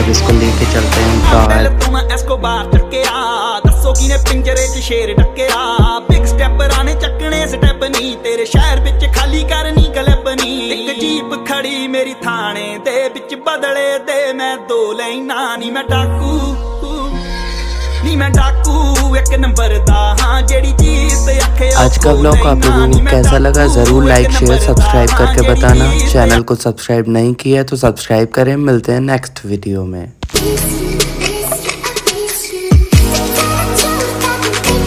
अब इसको लेके चलते हैं बाहर। ने पिंजरे च शेर डकया बिग स्टेपर आने चकने स्टेप नहीं तेरे शहर बिच खाली करनी गलब नहीं एक जीप खड़ी मेरी थाने दे बिच बदले दे मैं दो लेना नी मैं डाकू एक नंबर दा हां जेड़ी चीज आखे। आज का व्लॉग आप लोगों को कैसा लगा जरूर लाइक शेयर सब्सक्राइब करके बताना। चैनल को सब्सक्राइब नहीं किया तो सब्सक्राइब करें। मिलते हैं नेक्स्ट वीडियो में।